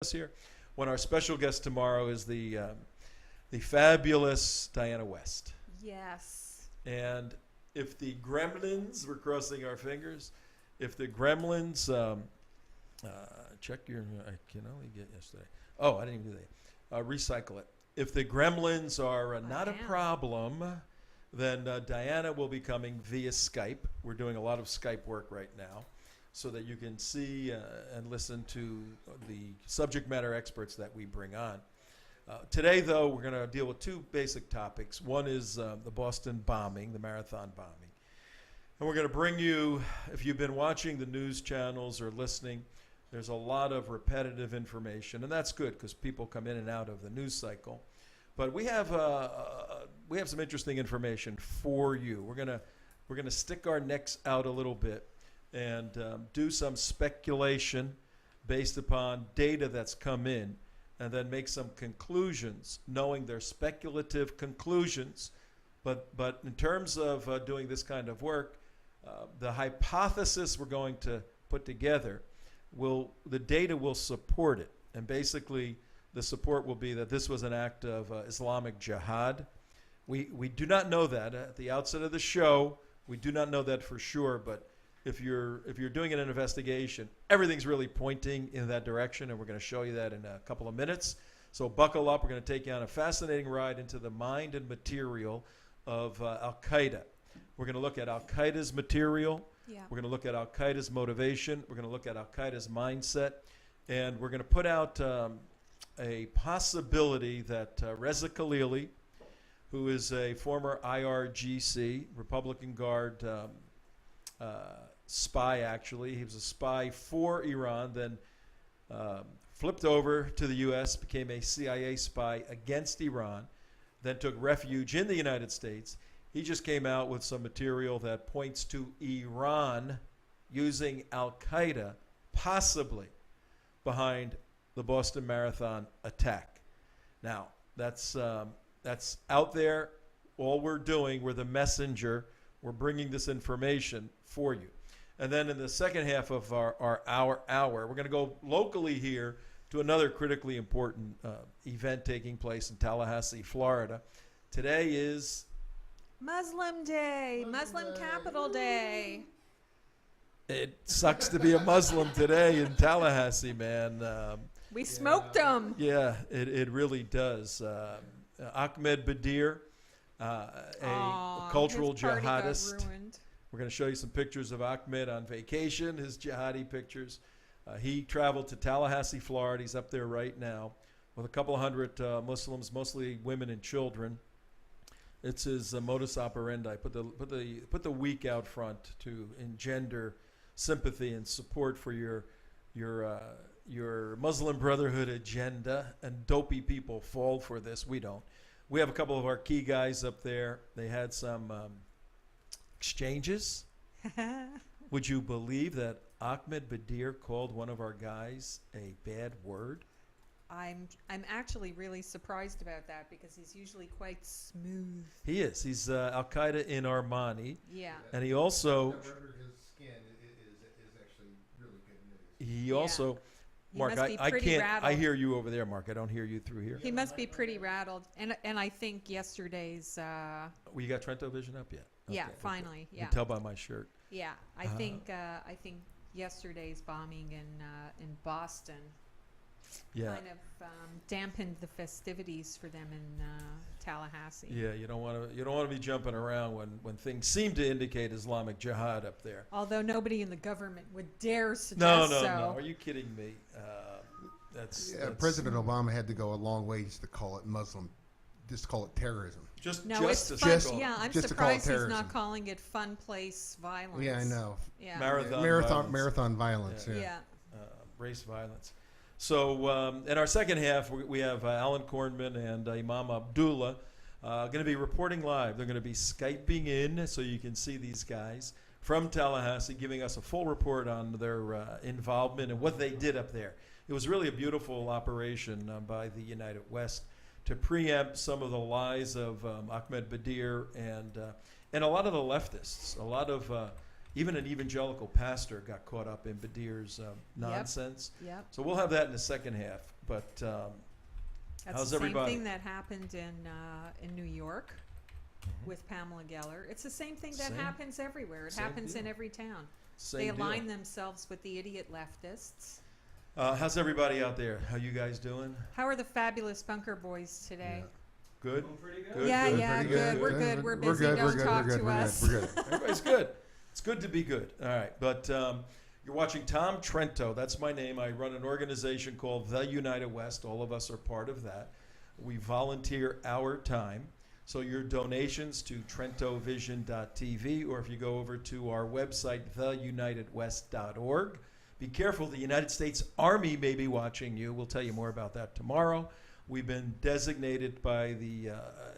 us here when our special guest tomorrow is the fabulous Diana West. Yes. And if the Gremlins, we're crossing our fingers, if the Gremlins, check your, I can only get yesterday. Oh, I didn't even do that. Recycle it. If the Gremlins are not a problem, then Diana will be coming via Skype. We're doing a lot of Skype work right now so that you can see and listen to the subject matter experts that we bring on. Today, though, we're going to deal with two basic topics. One is the Boston bombing, the marathon bombing. And we're going to bring you, if you've been watching the news channels or listening, there's a lot of repetitive information, and that's good because people come in and out of the news cycle. But we have some interesting information for you. We're gonna stick our necks out a little bit and do some speculation based upon data that's come in, and then make some conclusions, knowing they're speculative conclusions. But in terms of doing this kind of work, the hypothesis we're going to put together the data will support it. And basically, the support will be that this was an act of Islamic jihad. We do not know that at the outset of the show. We do not know that for sure. But if you're doing an investigation, everything's really pointing in that direction, and we're going to show you that in a couple of minutes. So buckle up. We're going to take you on a fascinating ride into the mind and material of Al Qaeda. We're going to look at Al Qaeda's material. Yeah. We're going to look at Al Qaeda's motivation. We're going to look at Al Qaeda's mindset, and we're going to put out a possibility that Reza Khalili, who is a former IRGC, Republican Guard spy, actually. He was a spy for Iran, then flipped over to the U.S., became a CIA spy against Iran, then took refuge in the United States. He just came out with some material that points to Iran using Al-Qaeda possibly behind the Boston Marathon attack. Now, that's out there. All we're doing, we're the messenger. We're bringing this information for you. And then in the second half of our hour, we're going to go locally here to another critically important event taking place in Tallahassee, Florida. Today is Muslim Day, Muslim Capital Day. It sucks to be a Muslim today in Tallahassee, man. We smoked them. Yeah, it really does. Ahmed Badir, a cultural jihadist. We're going to show you some pictures of Ahmed on vacation, his jihadi pictures. He traveled to Tallahassee, Florida. He's up there right now with a couple hundred Muslims, mostly women and children. It's his modus operandi. Put the weak out front to engender sympathy and support for your Muslim Brotherhood agenda, and dopey people fall for this. We don't. We have a couple of our key guys up there. They had some exchanges. Would you believe that Ahmed Badir called one of our guys a bad word? I'm actually really surprised about that because he's usually quite smooth. He is. He's Al Qaeda in Armani. Yeah. And he also. His skin is actually really good news. He also. Mark, I can't. Rattled. I hear you over there, Mark. I don't hear you through here. He must be pretty rattled. And I think yesterday's. Well, you got TrentoVision up yet? Okay, yeah, finally. Okay. Yeah. You can tell by my shirt. Yeah, I think yesterday's bombing in Boston. Yeah. Kind of dampened the festivities for them in Tallahassee. Yeah, you don't want to be jumping around when things seem to indicate Islamic jihad up there. Although nobody in the government would dare suggest so. No. Are you kidding me? That's President Obama had to go a long ways to call it Muslim, just to call it terrorism. I'm surprised he's not calling it fun place violence. Yeah, I know. Yeah. Marathon violence. Yeah. Race violence. So in our second half, we have Alan Kornman and Imam Abdullah going to be reporting live. They're going to be Skyping in so you can see these guys from Tallahassee giving us a full report on their involvement and what they did up there. It was really a beautiful operation by the United West to preempt some of the lies of Ahmed Badir and a lot of the leftists. A lot of even an evangelical pastor got caught up in Badir's nonsense. Yep. So we'll have that in the second half. But That's how's the everybody? same thing that happened in New York with Pamela Geller. It's the same thing that Same- happens everywhere. It same happens deal. in every town. Same They deal. align themselves with the idiot leftists. How's everybody out there? How you guys doing? How are the fabulous bunker boys today? Good? Pretty good. Good, Yeah, good, yeah, Pretty good. We're good. We're busy. good, Don't we're good, talk we're good, to we're us. Good, we're good. Everybody's good. It's good to be good. All right. But you're watching Tom Trento. That's my name. I run an organization called The United West. All of us are part of that. We volunteer our time. So your donations to TrentoVision.tv, or if you go over to our website, theunitedwest.org. Be careful. The United States Army may be watching you. We'll tell you more about that tomorrow. We've been designated by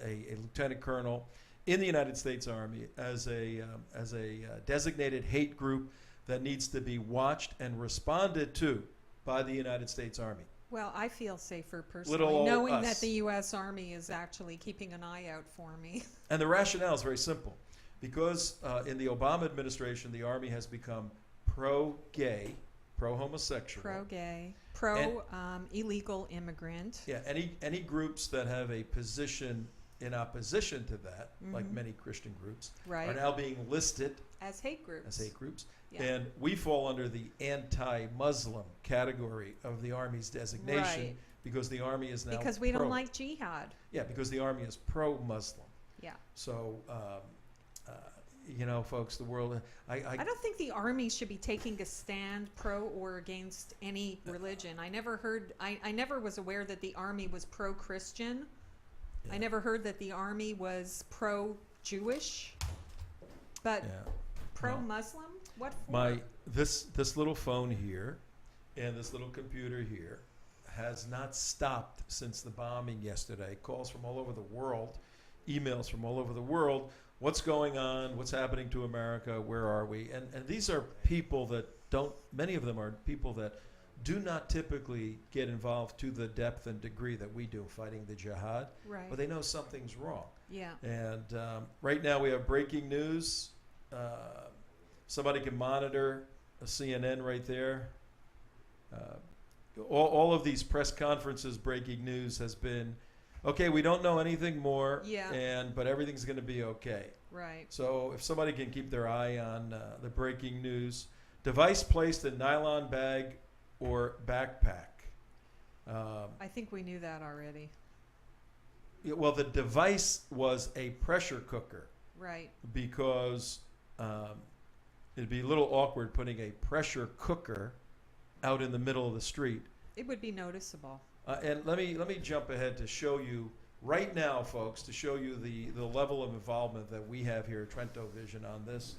a lieutenant colonel in the United States Army as a designated hate group that needs to be watched and responded to by the United States Army. Well, I feel safer personally, Little old knowing us. that the U.S. Army is actually keeping an eye out for me. And the rationale is very simple. Because in the Obama administration, the Army has become pro-gay, pro-homosexual. Pro-gay, pro-illegal immigrant. Yeah, any groups that have a position in opposition to that, like Mhm. many Christian groups, are Right. now being listed As hate groups. as hate groups. Yeah. And we fall under the anti-Muslim category of the Army's designation Right. because the Army is now Because we don't pro- like jihad. Yeah, because the Army is pro-Muslim. Yeah. So, folks, the world. I don't think the Army should be taking a stand pro or against any religion. I never was aware that the Army was pro-Christian. Yeah. I never heard that the Army was pro-Jewish. But Yeah. pro-Muslim? What for? This little phone here and this little computer here has not stopped since the bombing yesterday. Calls from all over the world, emails from all over the world. What's going on? What's happening to America? Where are we? And these are people that many of them are people that do not typically get involved to the depth and degree that we do fighting the jihad, Right. but they know something's wrong. Yeah. And right now we have breaking news. Somebody can monitor a CNN right there. All of these press conferences, breaking news has been, okay, we don't know anything more, Yeah. but everything's going to be okay. Right. So if somebody can keep their eye on the breaking news, device placed in nylon bag or backpack. I think we knew that already. Well, the device was a pressure cooker. Right. Because it'd be a little awkward putting a pressure cooker out in the middle of the street. It would be noticeable. And let me jump ahead to show you right now, folks, to show you the level of involvement that we have here at TrentoVision on this.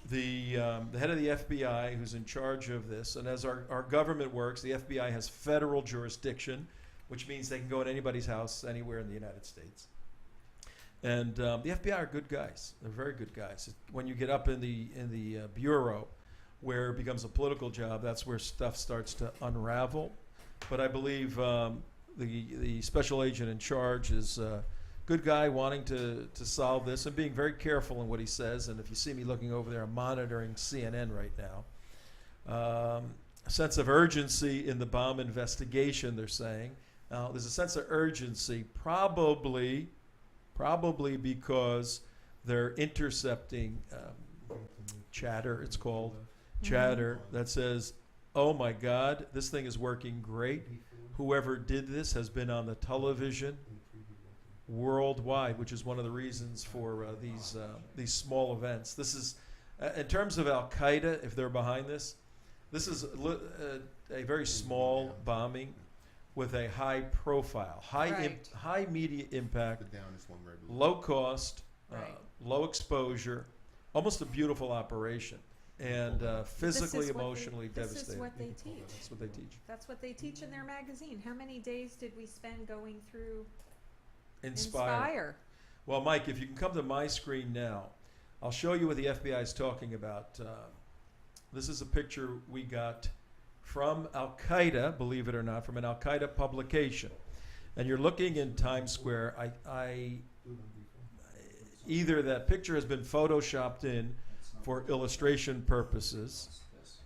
The head of the FBI, who's in charge of this, and as our government works, the FBI has federal jurisdiction, which means they can go in anybody's house anywhere in the United States. And the FBI are good guys. They're very good guys. When you get up in the bureau, where it becomes a political job, that's where stuff starts to unravel. But I believe the special agent in charge is a good guy wanting to solve this and being very careful in what he says. And if you see me looking over there, I'm monitoring CNN right now. A sense of urgency in the bomb investigation, they're saying. Now, there's a sense of urgency probably because they're intercepting chatter, it's called, chatter that says, oh my God, this thing is working great. Whoever did this has been on the television worldwide, which is one of the reasons for these small events. This is, in terms of Al-Qaeda, if they're behind this is a very small bombing with a high profile, high media impact, low cost, Right. low exposure, almost a beautiful operation, and physically, emotionally This devastating. is what they teach. That's what they teach. That's what they teach in their magazine. How many days did we spend going through Inspire. Well, Mike, if you can come to my screen now, I'll show you what the FBI is talking about. This is a picture we got from Al-Qaeda, believe it or not, from an Al-Qaeda publication. And you're looking in Times Square. Either that picture has been photoshopped in, for illustration purposes.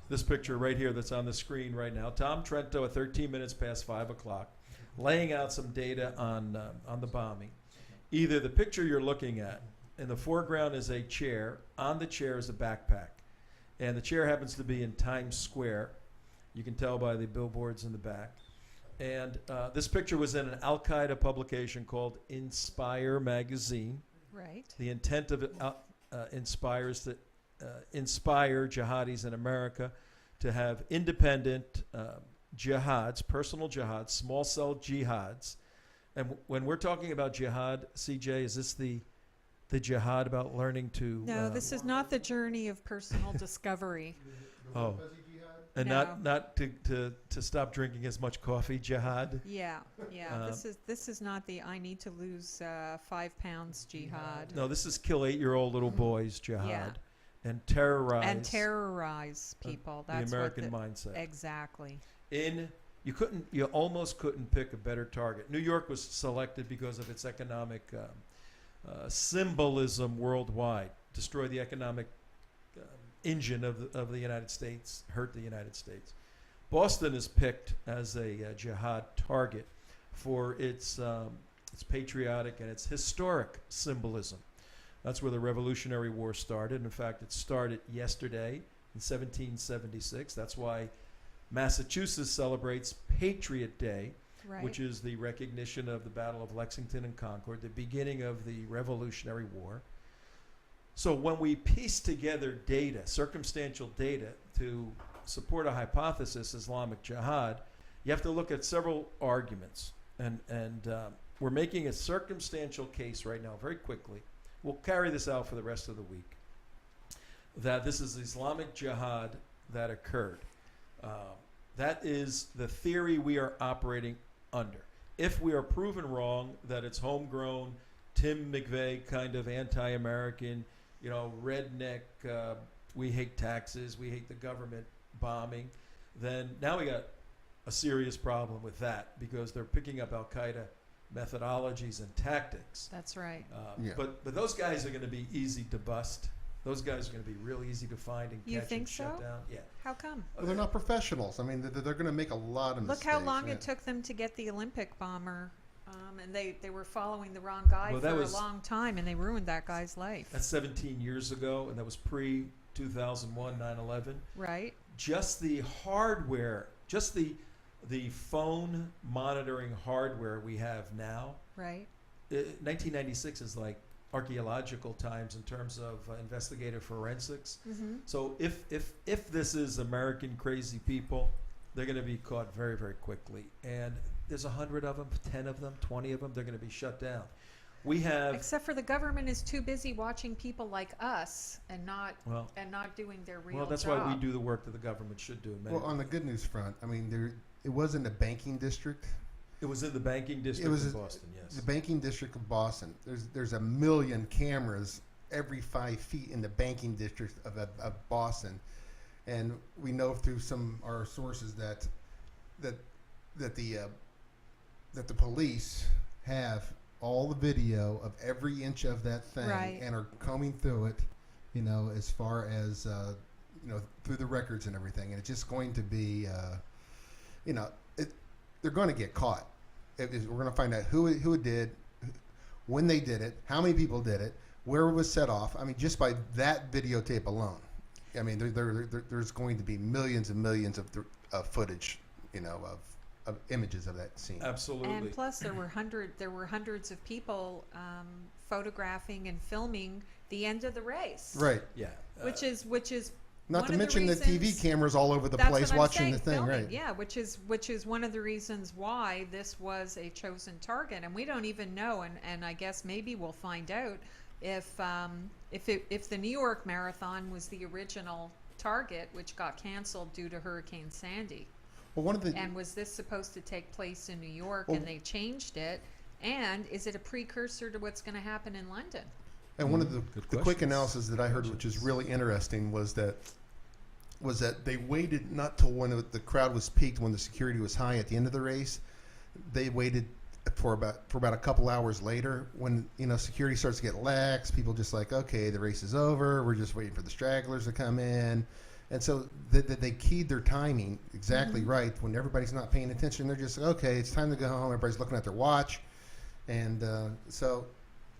This picture right here that's on the screen right now. Tom Trento at 13 minutes past 5 o'clock, laying out some data on the bombing. Either the picture you're looking at, in the foreground is a chair. On the chair is a backpack. And the chair happens to be in Times Square. You can tell by the billboards in the back. And this picture was in an Al-Qaeda publication called Inspire magazine. Right. The intent of it inspires to inspire jihadis in America to have independent jihads, personal jihads, small cell jihads. And when we're talking about jihad, CJ, is this the jihad about learning to... No, this is not the journey of personal discovery. Oh. And No. not to stop drinking as much coffee, jihad? Yeah. This is not the I need to lose 5 pounds jihad. No, this is kill 8-year-old little boys jihad. Yeah. And terrorize... And terrorize people. That's the American what mindset. Exactly. You almost couldn't pick a better target. New York was selected because of its economic symbolism worldwide. Destroy the economic engine of the United States, hurt the United States. Boston is picked as a jihad target for its patriotic and its historic symbolism. That's where the Revolutionary War started. In fact, it started yesterday in 1776. That's why Massachusetts celebrates Patriot Day, Right. which is the recognition of the Battle of Lexington and Concord, the beginning of the Revolutionary War. So when we piece together data, circumstantial data, to support a hypothesis, Islamic Jihad, you have to look at several arguments. And we're making a circumstantial case right now, very quickly. We'll carry this out for the rest of the week, that this is Islamic Jihad that occurred. That is the theory we are operating under. If we are proven wrong that it's homegrown, Tim McVeigh kind of anti-American, redneck, we hate taxes, we hate the government bombing, then now we got a serious problem with that, because they're picking up Al-Qaeda methodologies and tactics. That's right. Yeah. But those guys are going to be easy to bust. Those guys are going to be real easy to find and You catch think and shut so? down. Yeah. How come? Well, they're not professionals. I mean, they're going to make a lot of Look mistakes. how long yeah. it took them to get the Olympic bomber, and they were following the wrong guy Well, for that a was- long time, and they ruined that guy's life. That's 17 years ago, and that was pre-2001, 9/11. Right? Just the hardware, just the phone monitoring hardware we have now, Right? 1996 is like archaeological times in terms of investigative forensics. Mm-hmm. So if this is American crazy people, they're going to be caught very, very quickly. And there's 100 of them, 10 of them, 20 of them, they're going to be shut down. We have... Except for the government is too busy watching people like us and not Well, doing their real well, that's job. why we do the work that the government should do. In many Well, on the good news front, I mean, it was in the banking district. It was in the banking district was of a- Boston, yes. The banking district of Boston. There's 1 million cameras every 5 feet in the banking district of Boston, and we know through our sources that the police have all the video of every inch of that thing, Right. and are combing through it, as far as through the records and everything, and it's just going to be, they're going to get caught. We're going to find out who it did, when they did it, how many people did it, where it was set off. I mean, just by that videotape alone, I mean, there's going to be millions and millions of footage, of images of that scene. Absolutely. And plus, there were hundreds of people photographing and filming the end of the race. Right. Yeah. Which is Not one to of mention the TV reasons- cameras all over the That's place what I'm watching saying, the thing, filming, right? Yeah, which is one of the reasons why this was a chosen target, and we don't even know. And I guess maybe we'll find out if the New York Marathon was the original target, which got canceled due to Hurricane Sandy. Well, one of the And was this supposed to take place in New York, Well- and they changed it? And is it a precursor to what's going to happen in London? And one of Good the quick questions. analysis that I heard, which is really interesting, was that they waited not till when the crowd was peaked, when the security was high at the end of the race. They waited for about a couple hours later, when security starts to get lax, people just like, okay, the race is over. We're just waiting for the stragglers to come in, and so they keyed their timing exactly right. When everybody's not paying attention, they're just okay. It's time to go home. Everybody's looking at their watch, and so,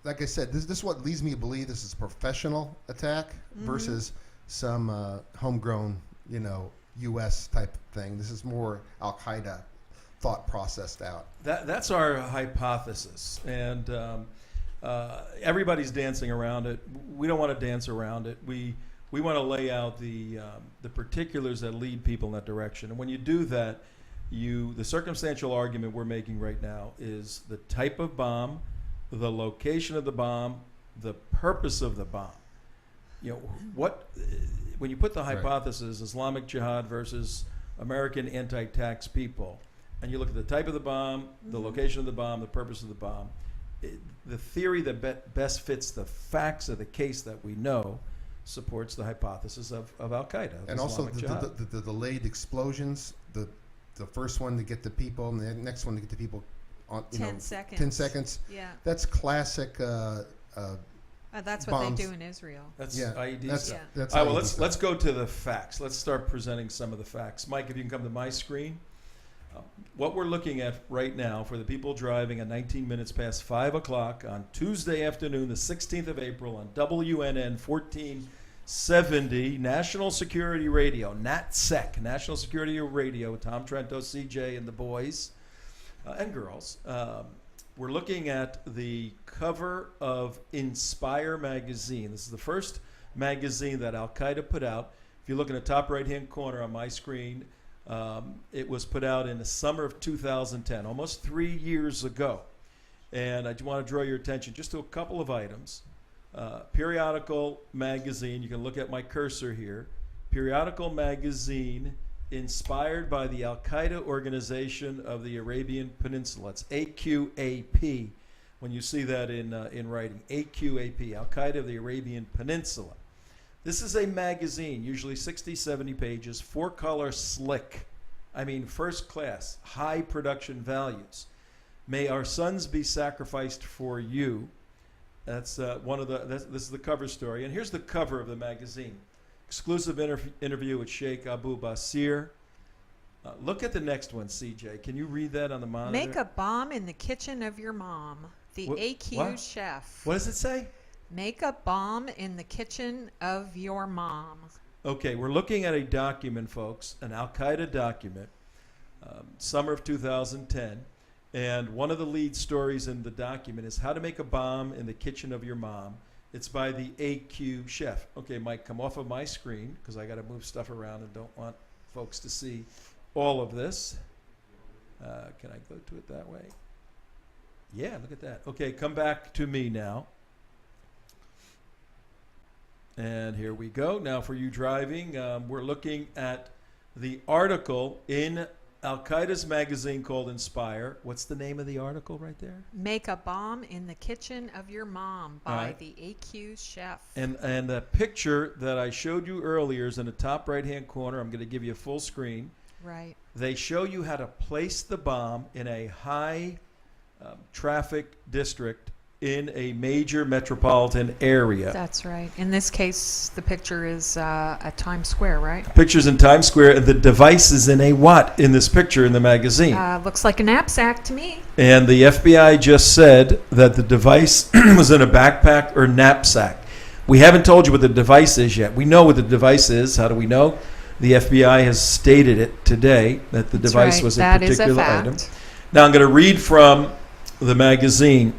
like I said, this is what leads me to believe this is a professional attack versus some homegrown, U.S. type thing. This is more Al-Qaeda thought processed out. That's our hypothesis, and everybody's dancing around it. We don't want to dance around it. We want to lay out the particulars that lead people in that direction. And when you do that, the circumstantial argument we're making right now is the type of bomb, the location of the bomb, the purpose of the bomb. When you put the hypothesis, Islamic Jihad versus American anti-tax people, and you look at the type of the bomb, the location of the bomb, the purpose of the bomb, the theory that best fits the facts of the case that we know supports the hypothesis of Al-Qaeda. And also the delayed explosions, the first one to get the people and the next one to get the people on 10 seconds. 10 seconds. Yeah. That's classic that's what bombs. they do in Israel. That's Yeah, IEDs. that's All right, well, IED let's go to the facts. Let's start presenting some of the facts. Mike, if you can come to my screen. What we're looking at right now for the people driving at 19 minutes past 5 o'clock on Tuesday afternoon, the 16th of April, on WNN 1470, National Security Radio, NatSec, National Security Radio, with Tom Trento, CJ, and the boys and girls. We're looking at the cover of Inspire magazine. This is the first magazine that Al-Qaeda put out. If you look in the top right-hand corner on my screen, it was put out in the summer of 2010, almost 3 years ago. And I just want to draw your attention just to a couple of items. Periodical magazine, you can look at my cursor here. Periodical magazine inspired by the Al-Qaeda Organization of the Arabian Peninsula. It's AQAP. When you see that in writing, AQAP, Al-Qaeda of the Arabian Peninsula. This is a magazine, usually 60, 70 pages, 4-color slick. I mean, first class, high production values. May our sons be sacrificed for you. That's this is the cover story. And here's the cover of the magazine. Exclusive interview with Sheikh Abu Basir. Look at the next one, CJ. Can you read that on the monitor? Make a bomb in the kitchen of your mom. The AQ chef. What does it say? Make a bomb in the kitchen of your mom. Okay, we're looking at a document, folks, an Al-Qaeda document, summer of 2010. And one of the lead stories in the document is how to make a bomb in the kitchen of your mom. It's by the AQ chef. Okay, Mike, come off of my screen because I got to move stuff around and don't want folks to see all of this. Can I go to it that way? Yeah, look at that. Okay, come back to me now. And here we go. Now for you driving, we're looking at the article in Al-Qaeda's magazine called Inspire. What's the name of the article right there? Make a bomb in the kitchen of your mom by the AQ chef. And the picture that I showed you earlier is in the top right-hand corner. I'm going to give you a full screen. Right. They show you how to place the bomb in a high traffic district in a major metropolitan area. That's right. In this case, the picture is at Times Square, right? Pictures in Times Square, and the device is in a what in this picture in the magazine? Looks like a knapsack to me. And the FBI just said that the device was in a backpack or knapsack. We haven't told you what the device is yet. We know what the device is. How do we know? The FBI has stated it today that the device was a particular item. Now I'm going to read from the magazine.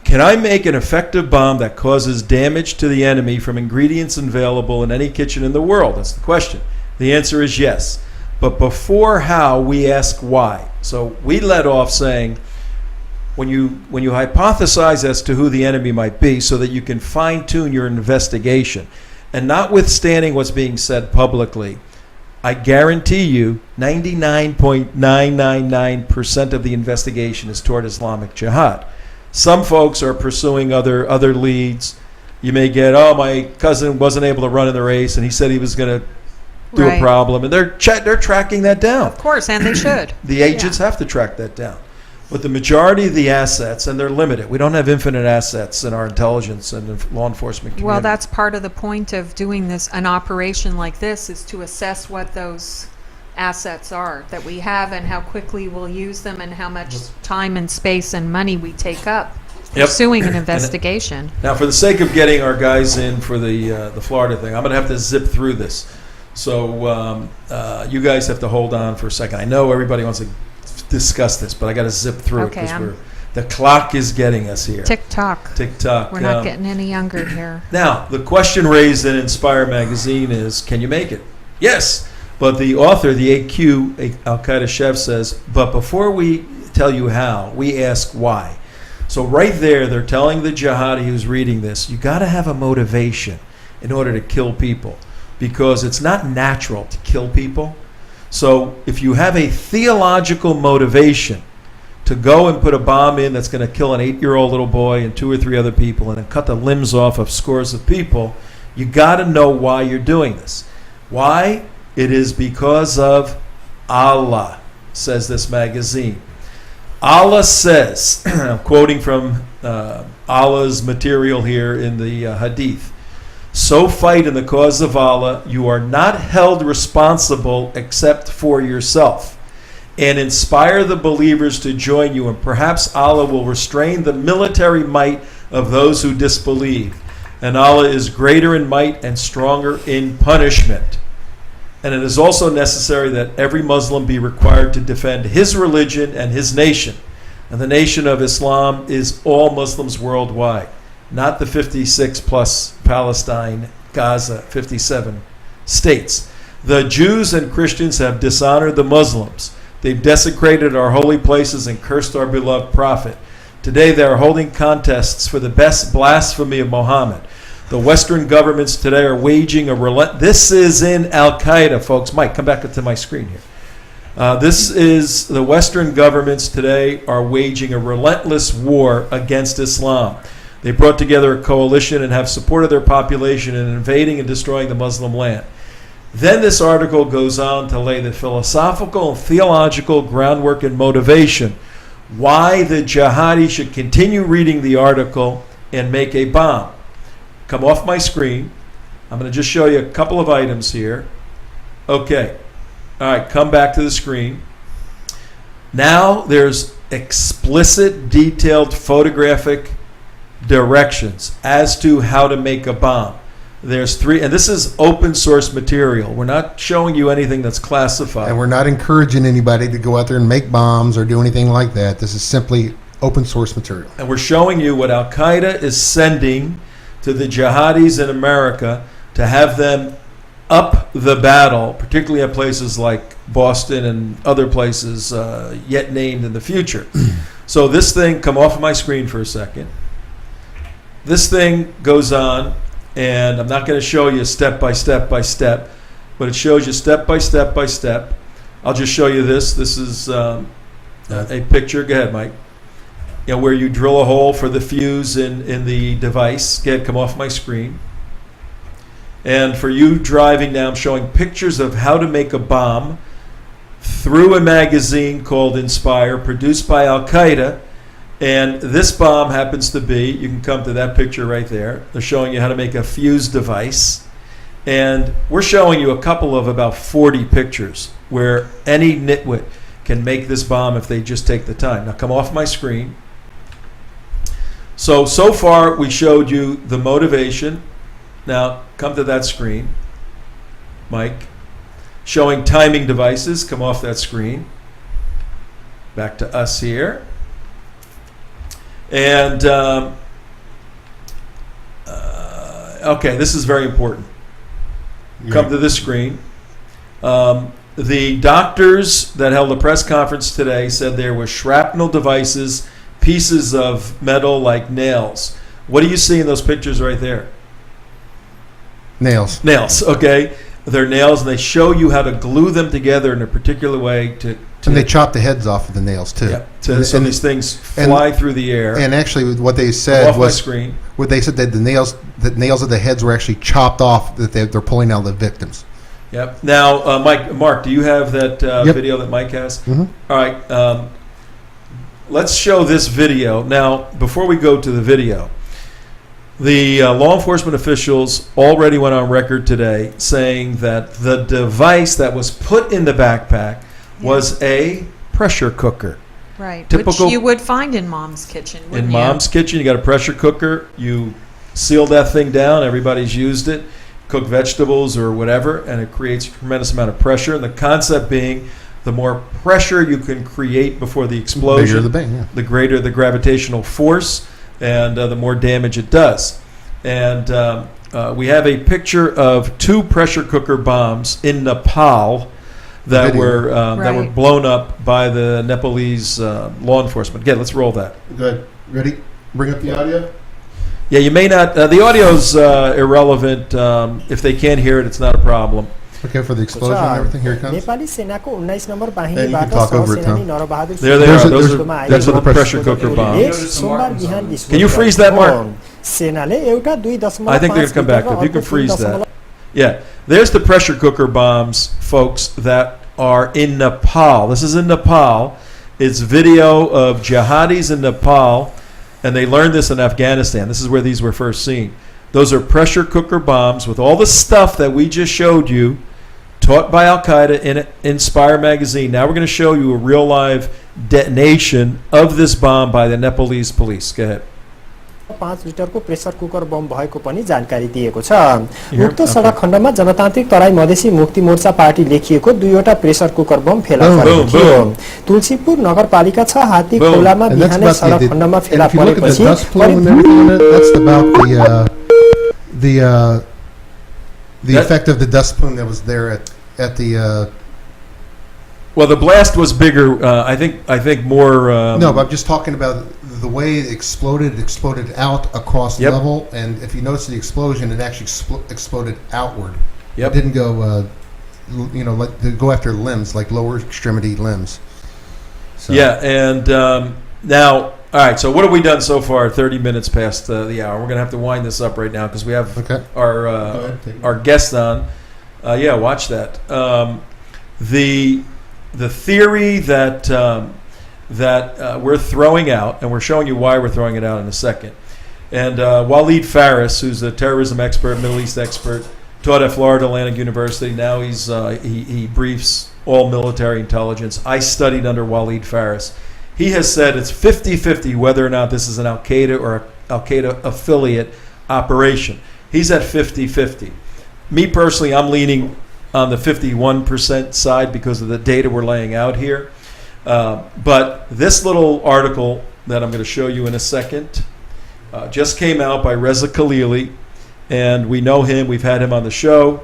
Can I make an effective bomb that causes damage to the enemy from ingredients available in any kitchen in the world? That's the question. The answer is yes. But before how, we ask why. So we led off saying, when you hypothesize as to who the enemy might be so that you can fine-tune your investigation, and notwithstanding what's being said publicly, I guarantee you 99.999% of the investigation is toward Islamic Jihad. Some folks are pursuing other leads. You may get, my cousin wasn't able to run in the race, and he said he was going to do a problem, and they're tracking that down. Of course, and they should. The agents have to track that down. But the majority of the assets, and they're limited. We don't have infinite assets in our intelligence and law enforcement community. Well, that's part of the point of doing this, an operation like this, is to assess what those assets are that we have and how quickly we'll use them and how much time and space and money we take up pursuing an investigation. Now, for the sake of getting our guys in for the Florida thing, I'm going to have to zip through this. So you guys have to hold on for a second. I know everybody wants to discuss this, but I got to zip through it because the clock is getting us here. Tick tock. Tick tock. We're not getting any younger here. Now, the question raised in Inspire magazine is, can you make it? Yes, but the author, the AQ, Al-Qaeda chef, says, but before we tell you how, we ask why. So right there, they're telling the jihadi who's reading this, you got to have a motivation in order to kill people, because it's not natural to kill people. So if you have a theological motivation to go and put a bomb in that's going to kill an 8-year-old little boy and 2 or 3 other people and then cut the limbs off of scores of people, you got to know why you're doing this. Why? It is because of Allah, says this magazine. Allah says, I'm quoting from Allah's material here in the Hadith, so fight in the cause of Allah, you are not held responsible except for yourself, and inspire the believers to join you, and perhaps Allah will restrain the military might of those who disbelieve, and Allah is greater in might and stronger in punishment. And it is also necessary that every Muslim be required to defend his religion and his nation, and the nation of Islam is all Muslims worldwide, not the 56 plus Palestine, Gaza, 57 states. The Jews and Christians have dishonored the Muslims. They've desecrated our holy places and cursed our beloved prophet. Today they are holding contests for the best blasphemy of Muhammad. The Western governments today are waging a this is in Al-Qaeda, folks. Mike, come back up to my screen here. This is the Western governments today are waging a relentless war against Islam. They brought together a coalition and have supported their population in invading and destroying the Muslim land. Then this article goes on to lay the philosophical and theological groundwork and motivation why the jihadi should continue reading the article and make a bomb. Come off my screen. I'm going to just show you a couple of items here. Okay. All right, come back to the screen. Now there's explicit, detailed photographic directions as to how to make a bomb. There's 3, and this is open source material. We're not showing you anything that's classified. And we're not encouraging anybody to go out there and make bombs or do anything like that. This is simply open source material. And we're showing you what Al-Qaeda is sending to the jihadis in America to have them up the battle, particularly at places like Boston and other places yet named in the future. So this thing, come off of my screen for a second. This thing goes on, and I'm not going to show you step by step by step, but it shows you step by step by step. I'll just show you this. This is a picture. Go ahead, Mike. You know, where you drill a hole for the fuse in the device. Go ahead, come off my screen. And for you driving now, I'm showing pictures of how to make a bomb through a magazine called Inspire, produced by Al-Qaeda. And this bomb happens to be, you can come to that picture right there. They're showing you how to make a fuse device. And we're showing you a couple of about 40 pictures where any nitwit can make this bomb if they just take the time. Now come off my screen. So far we showed you the motivation. Now come to that screen, Mike. Showing timing devices, come off that screen. Back to us here. And, okay, this is very important. Come to this screen. The doctors that held a press conference today said there were shrapnel devices, pieces of metal like nails. What do you see in those pictures right there? Nails. Nails, okay. They're nails, and they show you how to glue them together in a particular way to and they chop the heads off of the nails too. Yeah, so these things fly through the air. And actually, what they said was, what they said that the nails of the heads were actually chopped off. That they're pulling out the victims. Yep. Now, Mark, do you have that video that Mike has? Mm-hmm. All right. let's show this video. Now, before we go to the video, the law enforcement officials already went on record today saying that the device that was put in the backpack was a pressure cooker. Right, Typical- which you would find in Mom's kitchen, In wouldn't you? Mom's kitchen, you got a pressure cooker. You seal that thing down. Everybody's used it. Cook vegetables or whatever, and it creates a tremendous amount of pressure. And the concept being, the more pressure you can create before the explosion, Bigger the bang, yeah. the greater the gravitational force, and the more damage it does. And we have a picture of 2 pressure cooker bombs in Nepal that Video. were Right. blown up by the Nepalese law enforcement. Again, let's roll that. Good. Ready? Bring up the audio. Yeah, you may not. The audio's irrelevant. If they can't hear it, it's not a problem. Okay, for the explosion and everything. Here it comes. Nepali सेनाको 19 number And you can बाहिनीबाट talk over it, सहसेनानी Tom. Nar Bahadur There they There's are. a- Those there's are a- that's there's the a pressure cooker bombs. सोमबार बिहान विस्फोट Can you freeze that, Mark? सेनाले एउटा 2.5 I think they're gonna come back. If you can freeze that. Yeah, there's the pressure cooker bombs, folks, that are in Nepal. This is in Nepal. It's video of jihadis in Nepal, and they learned this in Afghanistan. This is where these were first seen. Those are pressure cooker bombs with all the stuff that we just showed you, taught by Al-Qaeda in Inspire magazine. Now we're going to show you a real live detonation of this bomb by the Nepalese police. Go ahead. 5 लिटरको pressure cooker bomb भएको पनि जानकारी दिएको छ Here. उक्त सडक खण्डमा जनतान्त्रिक तराई Madhesi Mukti Morcha party लेखिएको 2वटा प्रेसर कुकर बम फेला Boom, परेको boom, थियो boom. तुलसीपुर नगरपालिका 6 हात्ती Boom. खोलामा And that's बिहानै about सडक खण्डमा and फेला if you look at the परेपछि dust plume and everything in it, that's about the That- effect of the dust plume that was there at the Well, the blast was bigger. I think more. no, but I'm just talking about the way it exploded out across the Yep. level, and if you notice the explosion, it actually exploded outward. Yep. It didn't go, like to go after limbs, like lower extremity limbs. So, Yeah, and now, all right. So what have we done so far? 30 minutes past the hour. We're gonna have to wind this up right now because we have Okay. our ahead, take it. our guest on. Yeah, watch that. The theory that we're throwing out, and we're showing you why we're throwing it out in a second. And Waleed Faris, who's a terrorism expert, Middle East expert, taught at Florida Atlantic University. Now he briefs all military intelligence. I studied under Waleed Faris. He has said it's 50-50 whether or not this is an Al-Qaeda or Al-Qaeda affiliate operation. He's at 50-50. Me personally, I'm leaning on the 51% side because of the data we're laying out here. But this little article that I'm going to show you in a second just came out by Reza Khalili, and we know him. We've had him on the show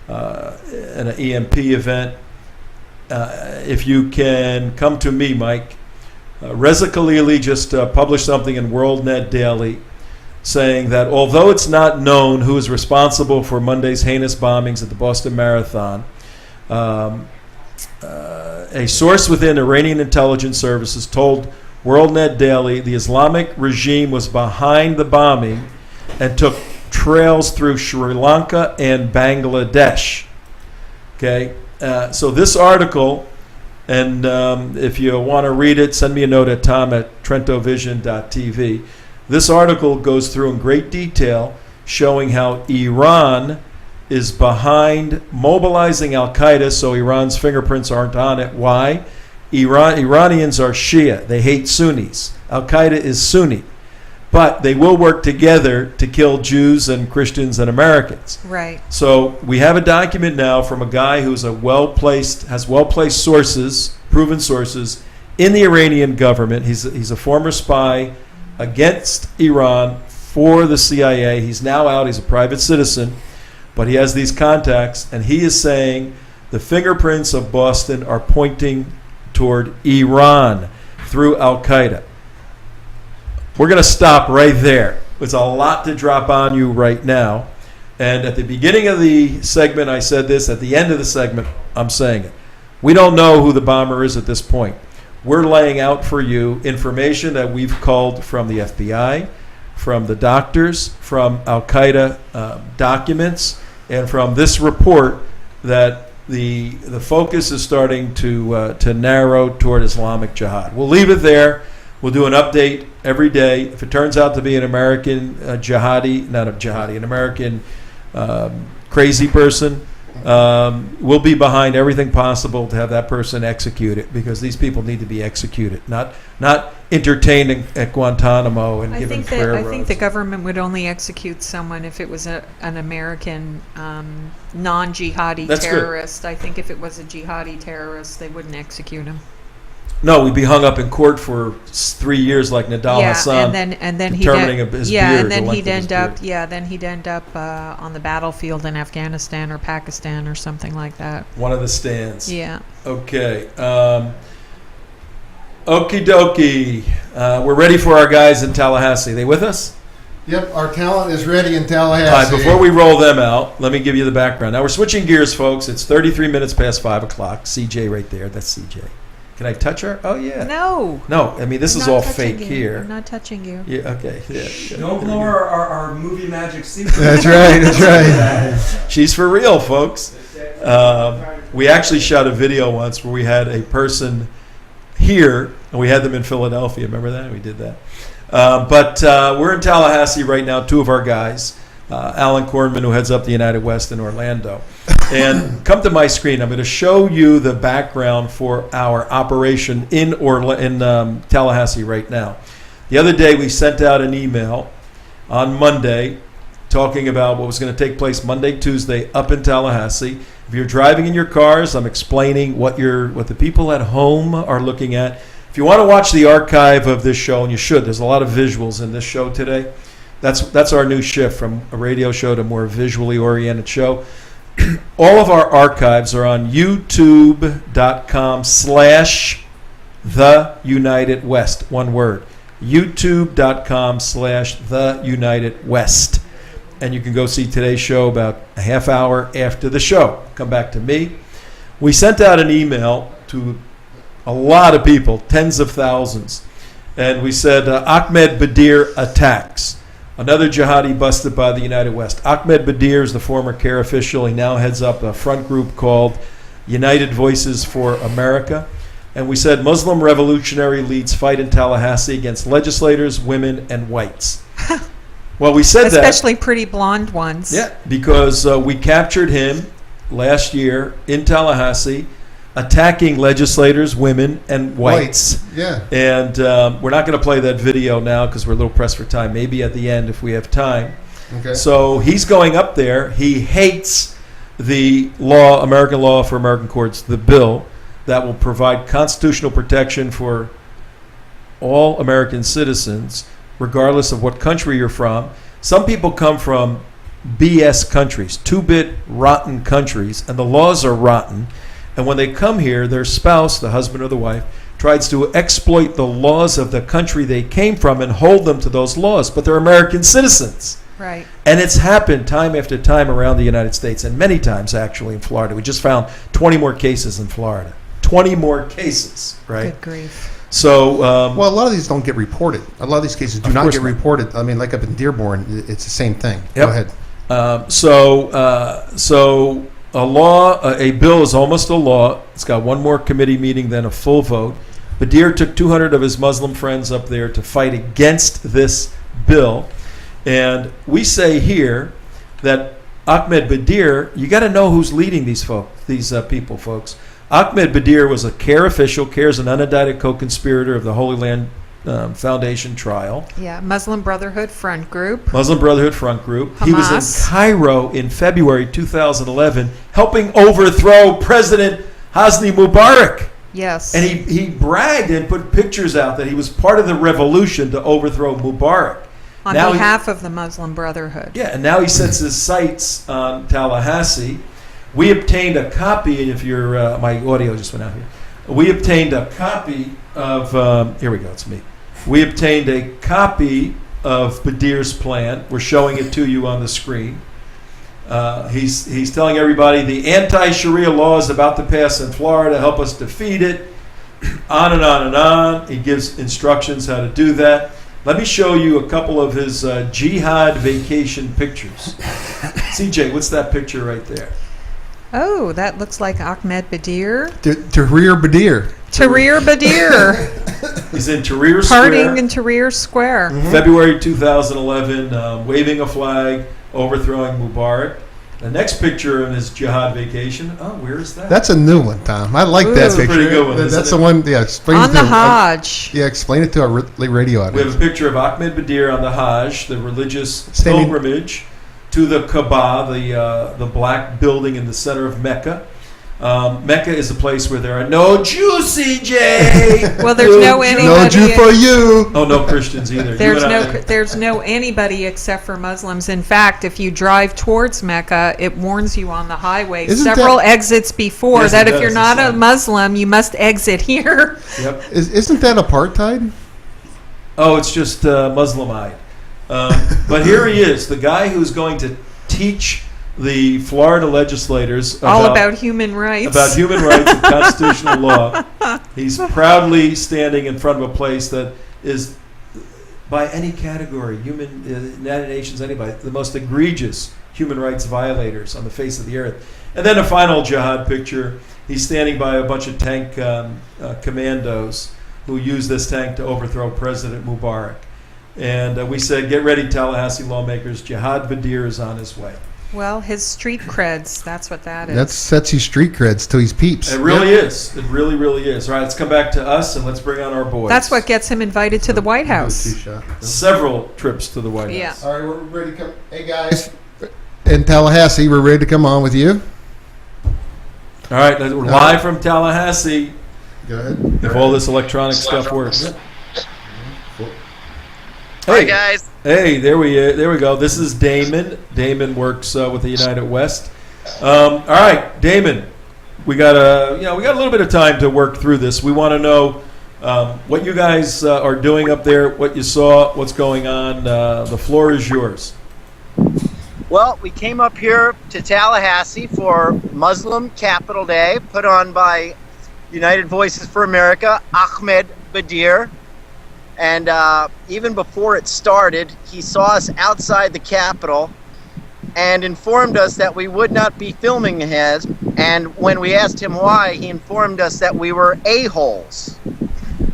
in an EMP event. If you can come to me, Mike. Reza Khalili just published something in WorldNet Daily saying that although it's not known who is responsible for Monday's heinous bombings at the Boston Marathon, a source within Iranian intelligence services told WorldNet Daily the Islamic regime was behind the bombing and took trails through Sri Lanka and Bangladesh. Okay, so this article, and if you want to read it, send me a note at tom@TrentoVision.tv. This article goes through in great detail showing how Iran is behind mobilizing Al-Qaeda, so Iran's fingerprints aren't on it. Why? Iranians are Shia. They hate Sunnis. Al-Qaeda is Sunni. But they will work together to kill Jews and Christians and Americans. Right. So we have a document now from a guy who's has well-placed sources, proven sources, in the Iranian government. He's a former spy against Iran for the CIA. He's now out. He's a private citizen, but he has these contacts, and he is saying the fingerprints of Boston are pointing toward Iran through Al-Qaeda. We're going to stop right there. It's a lot to drop on you right now. And at the beginning of the segment, I said this. At the end of the segment, I'm saying it. We don't know who the bomber is at this point. We're laying out for you information that we've culled from the FBI, from the doctors, from Al-Qaeda documents, and from this report that the focus is starting to narrow toward Islamic Jihad. We'll leave it there. We'll do an update every day. If it turns out to be an American jihadi, not a jihadi, an American crazy person, we'll be behind everything possible to have that person executed, because these people need to be executed, not entertained at Guantanamo and given prayer I think robes. the government would only execute someone if it was an American non-jihadi That's good. terrorist. I think if it was a jihadi terrorist, they wouldn't execute him. No, we'd be hung up in court for 3 years like Nadal Hassan. and then determining his beard, and then the he'd length of his end up on the battlefield in Afghanistan or Pakistan or something like that. One of the stands. Yeah. Okay. Okie dokie. We're ready for our guys in Tallahassee. They with us? Yep, our talent is ready in Tallahassee. All right, before we roll them out, let me give you the background. Now, we're switching gears, folks. It's 33 minutes past 5 o'clock. CJ right there. That's CJ. Can I touch her? Oh, yeah. No. No, I mean, this I'm is not all touching fake you. here. I'm not touching you. Yeah, okay. Yeah. Don't blow our movie magic secret. That's right, that's right. She's for real, folks. We actually shot a video once where we had a person here, and we had them in Philadelphia. Remember that? We did that. But we're in Tallahassee right now, two of our guys. Alan Kornman, who heads up the United West in Orlando. And come to my screen. I'm going to show you the background for our operation in Tallahassee right now. The other day, we sent out an email on Monday talking about what was going to take place Monday, Tuesday up in Tallahassee. If you're driving in your cars, I'm explaining what the people at home are looking at. If you want to watch the archive of this show, and you should, there's a lot of visuals in this show today. That's our new shift from a radio show to a more visually oriented show. All of our archives are on youtube.com/TheUnitedWest. One word. youtube.com/TheUnitedWest. And you can go see today's show about a half hour after the show. Come back to me. We sent out an email to a lot of people, tens of thousands. And we said, Ahmed Badir attacks. Another jihadi busted by the United West. Ahmed Badir is the former CARE official. He now heads up a front group called United Voices for America. And we said, Muslim revolutionary leads fight in Tallahassee against legislators, women, and whites. Well, we said that. Especially pretty blonde ones. Yeah, because we captured him last year in Tallahassee attacking legislators, women, and whites. Yeah. And we're not going to play that video now because we're a little pressed for time. Maybe at the end if we have time. Okay. So he's going up there. He hates the law, American law for American courts, the bill that will provide constitutional protection for all American citizens, regardless of what country you're from. Some people come from BS countries, two-bit rotten countries, and the laws are rotten. And when they come here, their spouse, the husband or the wife, tries to exploit the laws of the country they came from and hold them to those laws. But they're American citizens. Right. And it's happened time after time around the United States, and many times actually in Florida. We just found 20 more cases in Florida. 20 more cases, right? Good grief. So, Well, a lot of these don't get reported. A lot of these cases do Of not course get not. reported. I mean, like up in Dearborn, it's the same thing. Yep. Go ahead. So a bill is almost a law. It's got one more committee meeting than a full vote. Badir took 200 of his Muslim friends up there to fight against this bill. And we say here that Ahmed Badir, you got to know who's leading these people, folks. Ahmed Badir was a CARE official. CARE is an unindicted co-conspirator of the Holy Land Foundation trial. Yeah, Muslim Brotherhood Front Group. Muslim Brotherhood Front Group. He was in Hamas. Cairo in February 2011 helping overthrow President Hosni Mubarak. Yes. And he bragged and put pictures out that he was part of the revolution to overthrow Mubarak. On Now behalf of the Muslim Brotherhood. Yeah, and now he sets his sights on Tallahassee. We obtained a copy, and if you're, my audio just went out here. We obtained a copy of, here we go, it's me. We obtained a copy of Badir's plan. We're showing it to you on the screen. He's telling everybody the anti-Sharia law is about to pass in Florida. Help us defeat it. On and on and on. He gives instructions how to do that. Let me show you a couple of his jihad vacation pictures. CJ, what's that picture right there? Oh, that looks like Ahmed Badir. Tahrir Badir. Tahrir Badir, He's in Tahrir parting Square. in Tahrir Square. February 2011, waving a flag, overthrowing Mubarak. The next picture of his jihad vacation. Oh, where is that? That's a new one, Tom. I like Ooh. that That's a picture. pretty good one, That's isn't the it? one. Yeah, explain On it the to Hajj. Yeah, explain it to our radio We have audience. a picture of Ahmed Badir on the Hajj, the religious Standing- pilgrimage to the Kaaba, the black building in the center of Mecca. Mecca is a place where there are no Jews, CJ. Well, there's no No anybody. Jew for you. Oh, no Christians either. There's no anybody except for Muslims. In fact, if you drive towards Mecca, it warns you on the highway Isn't several that- exits before Yes, that it if you're does, not it's a like- Muslim, you must exit here. Yep. Isn't that apartheid? Oh, it's just Muslimite. But here he is, the guy who's going to teach the Florida legislators All about human rights. about human rights and constitutional law. He's proudly standing in front of a place that is, by any category, United Nations, anybody, the most egregious human rights violators on the face of the earth. And then a final jihad picture. He's standing by a bunch of tank commandos who use this tank to overthrow President Mubarak. And we said, get ready, Tallahassee lawmakers. Jihad Badir is on his way. Well, his street creds, that's what that is. That sets you street creds till he's peeps. It really is. It really, really is. All right, let's come back to us and let's bring on our boys. That's what gets him invited to the White House. Several trips to the White Yeah. House. All right, we're ready to come. Hey guys, in Tallahassee, we're ready to come on with you. All right, we're live from Tallahassee. Go ahead. If all this electronic stuff works. Hi guys. Hey, there we go. This is Damon. Damon works with the United West. All right, Damon, we got a little bit of time to work through this. We want to know what you guys are doing up there, what you saw, what's going on. The floor is yours. Well, we came up here to Tallahassee for Muslim Capital Day, put on by United Voices for America, Ahmed Badir. And even before it started, he saw us outside the Capitol and informed us that we would not be filming him. And when we asked him why, he informed us that we were a-holes.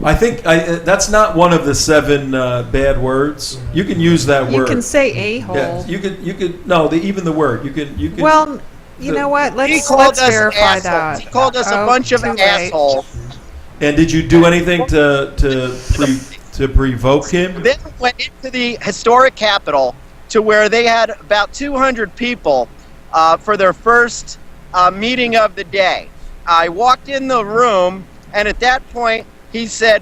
I think that's not one of the 7 bad words. You can use that You word. can say a-hole. Yeah, you could. No, even the word. You can. Well, you know what? He Let's called us verify assholes. that. He called us a Oh, bunch of too late. assholes. And did you do anything to provoke him? Then went into the historic Capitol to where they had about 200 people for their first meeting of the day. I walked in the room, and at that point, he said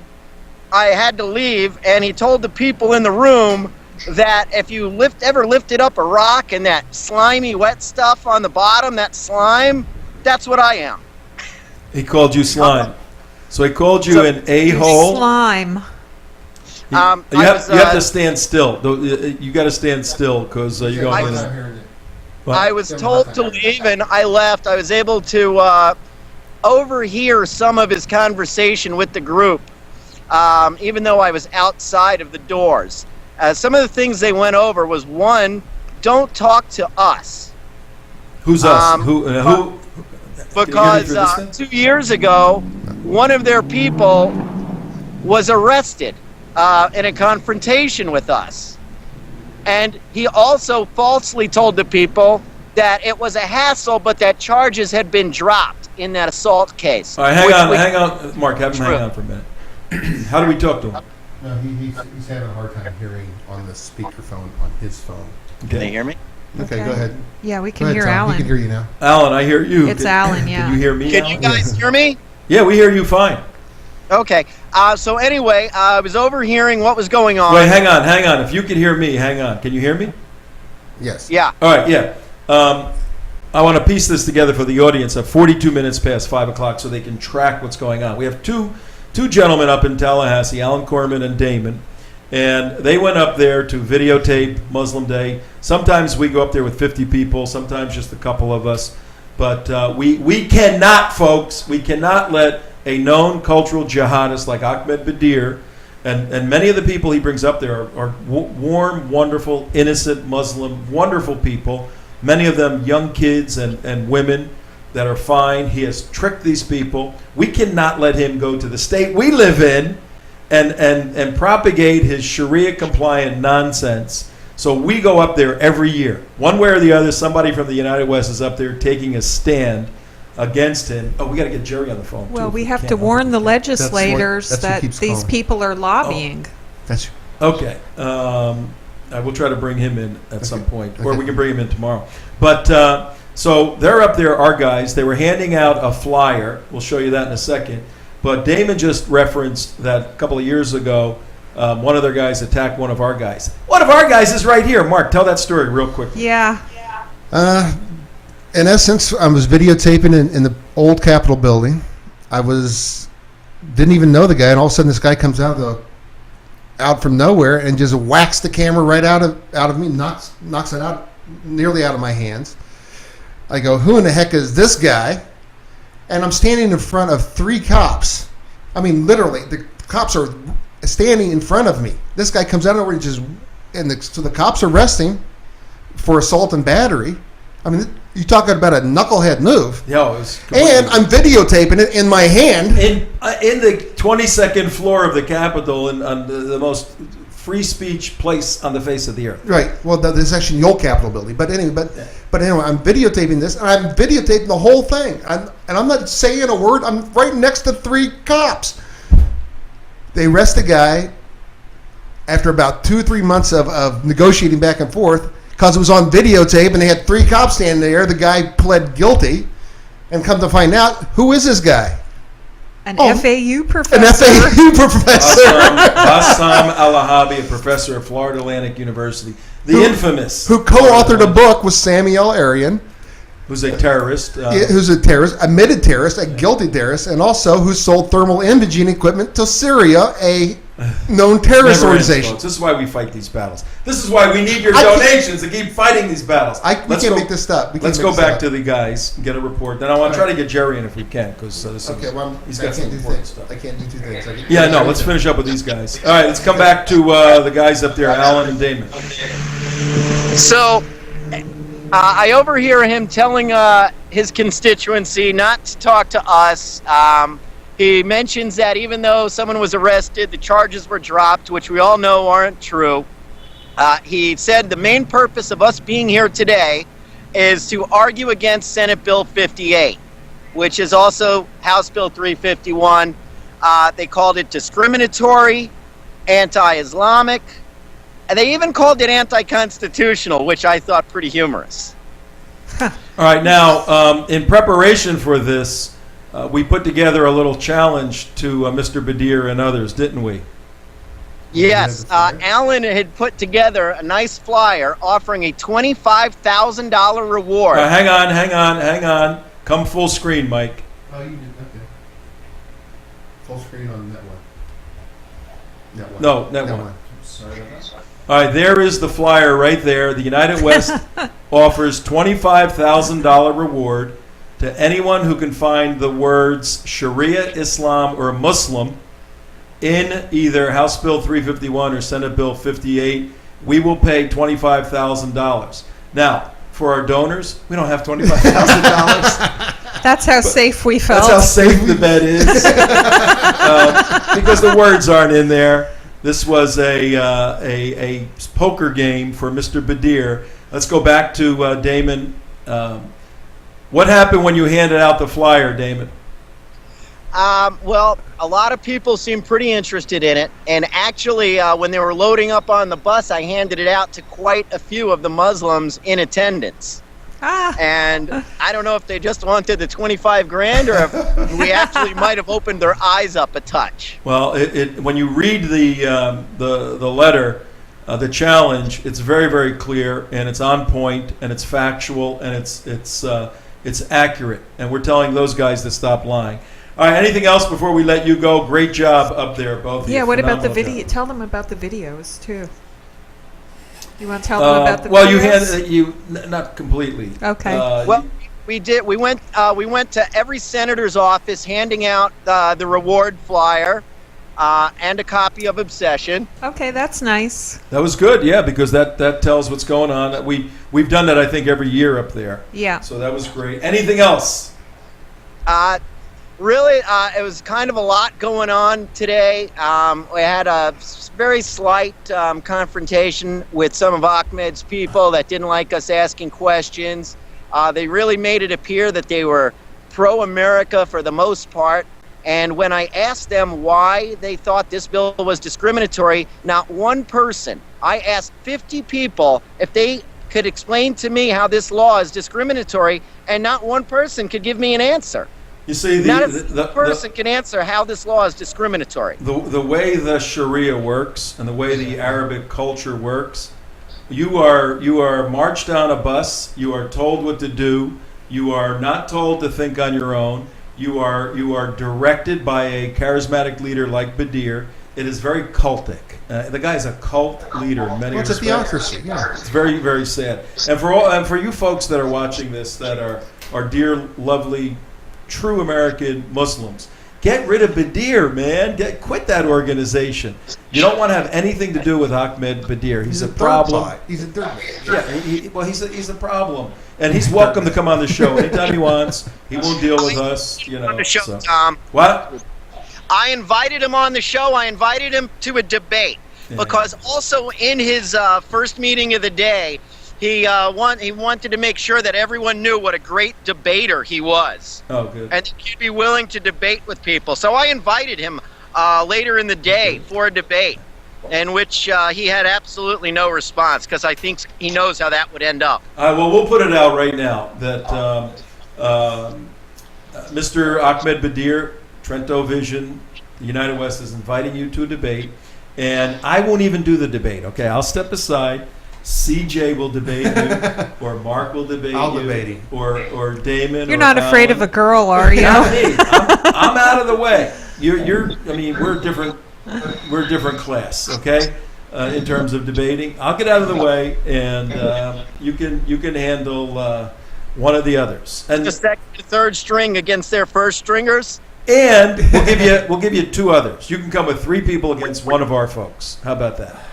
I had to leave, and he told the people in the room that if you ever lifted up a rock and that slimy, wet stuff on the bottom, that slime, that's what I am. He called you slime. So he called you an a-hole. Slime. You have to stand still. You got to stand still because you're going in. I was told to leave, and I left. I was able to overhear some of his conversation with the group, even though I was outside of the doors. Some of the things they went over was, one, don't talk to us. Who's us? Who? Because 2 years ago, one of their people was arrested in a confrontation with us. And he also falsely told the people that it was a hassle, but that charges had been dropped in that assault case. All right, hang on, Mark. Have him hang on for a minute. How do we talk to him? No, he's having a hard time hearing on the speakerphone on his phone. Can they hear me? Okay, go ahead. Yeah, we Go can ahead, hear Tom. Alan. He can hear you now. Alan, I hear you. It's Alan, yeah. Can you hear me, Can Alan? you guys hear me? Yeah, we hear you fine. Okay. So anyway, I was overhearing what was going on. Wait, hang on. If you can hear me, hang on. Can you hear me? Yes. Yeah. All right, yeah. I want to piece this together for the audience at 42 minutes past 5 o'clock so they can track what's going on. We have two gentlemen up in Tallahassee, Alan Corman and Damon, and they went up there to videotape Muslim Day. Sometimes we go up there with 50 people, sometimes just a couple of us. But we cannot, folks, we cannot let a known cultural jihadist like Ahmed Badir, and many of the people he brings up there are warm, wonderful, innocent Muslim, wonderful people, many of them young kids and women that are fine. He has tricked these people. We cannot let him go to the state we live in and propagate his Sharia-compliant nonsense. So we go up there every year. One way or the other, somebody from the United West is up there taking a stand against him. Oh, we got to get Jerry on the phone, Well, too, we if have can. to warn the legislators that's what that keeps these calling. people are lobbying. That's Okay. I will try to bring him in at some point, or Okay. we can bring him in tomorrow. But so they're up there, our guys. They were handing out a flyer. We'll show you that in a second. But Damon just referenced that a couple of years ago, one of their guys attacked one of our guys. One of our guys is right here. Mark, tell that story real quickly. Yeah. in essence, I was videotaping in the old Capitol building. Didn't even know the guy, and all of a sudden this guy comes out from nowhere and just whacks the camera right out of me, knocks it out nearly out of my hands. I go, who in the heck is this guy? And I'm standing in front of 3 cops. I mean, literally, the cops are standing in front of me. This guy comes out of nowhere so the cops arrest him for assault and battery. I mean, you're talking about a knucklehead move. Yeah, it was And I'm videotaping it in my hand. in the 22nd floor of the Capitol, on the most free speech place on the face of the earth. Right. Well, this is actually the old Capitol building. But anyway, I'm videotaping this, and I'm videotaping the whole thing. And I'm not saying a word. I'm right next to 3 cops. They arrest the guy after about 2 or 3 months of negotiating back and forth, because it was on videotape, and they had 3 cops standing there. The guy pled guilty, and come to find out, who is this guy? An Oh, FAU An professor. FAU professor. Bassam Al-Ahabi, a professor at Florida Atlantic University, the infamous, Who co-authored a book with Samuel Arian, who's a terrorist. who's a terrorist, admitted terrorist, a guilty terrorist, and also who sold thermal imaging equipment to Syria, a known terrorist Never ends, organization. folks. This is why we fight these battles. This is why we need your I can't- donations to keep fighting these battles. We Let's can't go- make this stop. Let's go back to the guys and get a report. Then I want to try to get Jerry in if we can, because Okay, well, he's I got some can't do important things. stuff. I can't do 2 things. Yeah, no, let's finish up with these guys. All right, let's come back to the guys up there, Alan and Damon. So, I overhear him telling his constituency not to talk to us. He mentions that even though someone was arrested, the charges were dropped, which we all know aren't true. He said the main purpose of us being here today is to argue against Senate Bill 58, which is also House Bill 351. They called it discriminatory, anti-Islamic, and they even called it anti-constitutional, which I thought pretty humorous. All right, now, in preparation for this, we put together a little challenge to Mr. Badir and others, didn't we? Yes, Alan had put together a nice flyer offering a $25,000 reward. Hang on. Come full screen, Mike. Oh, you did. Okay. Full screen on that one. That one. No, that That one. one. All right, there is the flyer right there. The United West offers $25,000 reward to anyone who can find the words Sharia, Islam, or Muslim in either House Bill 351 or Senate Bill 58. We will pay $25,000. Now, for our donors, we don't have $25,000. That's how safe we felt. That's how safe the bet is. Because the words aren't in there. This was a poker game for Mr. Badir. Let's go back to Damon. What happened when you handed out the flyer, Damon? Well, a lot of people seemed pretty interested in it, and actually, when they were loading up on the bus, I handed it out to quite a few of the Muslims in attendance. And I don't know if they just wanted the 25 grand or if we actually might have opened their eyes up a touch. Well, when you read the letter, the challenge, it's very, very clear, and it's on point, and it's factual, and it's accurate. And we're telling those guys to stop lying. All right, anything else before we let you go? Great job up there, both of you. Yeah, what about the Phenomenal video? job. Tell them about the videos, too. You want to tell them about the well, videos? not completely. Okay. Well, we did. We went to every senator's office handing out the reward flyer and a copy of Obsession. Okay, that's nice. That was good, yeah, because that tells what's going on. We've done that, I think, every year up there. Yeah. So that was great. Anything else? Really, it was kind of a lot going on today. We had a very slight confrontation with some of Ahmed's people that didn't like us asking questions. They really made it appear that they were pro-America for the most part. And when I asked them why they thought this bill was discriminatory, not one person, I asked 50 people if they could explain to me how this law is discriminatory, and not one person could give me an answer. You see, Not a person can answer how this law is discriminatory. the way the Sharia works and the way the Arabic culture works, you are marched on a bus. You are told what to do. You are not told to think on your own. You are directed by a charismatic leader like Badir. It is very cultic. The guy's a cult leader in many Well, it's a respects. theocracy. Yeah. It's very, very sad. And for you folks that are watching this, that are dear, lovely, true American Muslims, get rid of Badir, man. Quit that organization. You don't want to have anything to do with Ahmed Badir. He's a problem. He's a third guy. Yeah, he's a problem, and he's welcome to come on the show anytime he wants. He won't deal with us, you know. On the show, so. Tom. What? I invited him on the show. I invited him to a debate because also in his first meeting of the day, he wanted to make sure that everyone knew what a great debater he was. Oh, good. And he'd be willing to debate with people. So I invited him later in the day for a debate, in which he had absolutely no response because I think he knows how that would end up. Well, we'll put it out right now that Mr. Ahmed Badir, TrentoVision, the United West is inviting you to a debate, and I won't even do the debate. Okay, I'll step aside. CJ will debate you, or Mark will debate I'll you, debate him. or Damon. You're or not afraid of Alan. a girl, are you? Not me. I'm out of the way. I mean, we're different. We're a different class, okay? In terms of debating, I'll get out of the way, and you can handle one of the others. And The second and third string against their first stringers. And we'll give you two others. You can come with 3 people against one of our folks. How about that?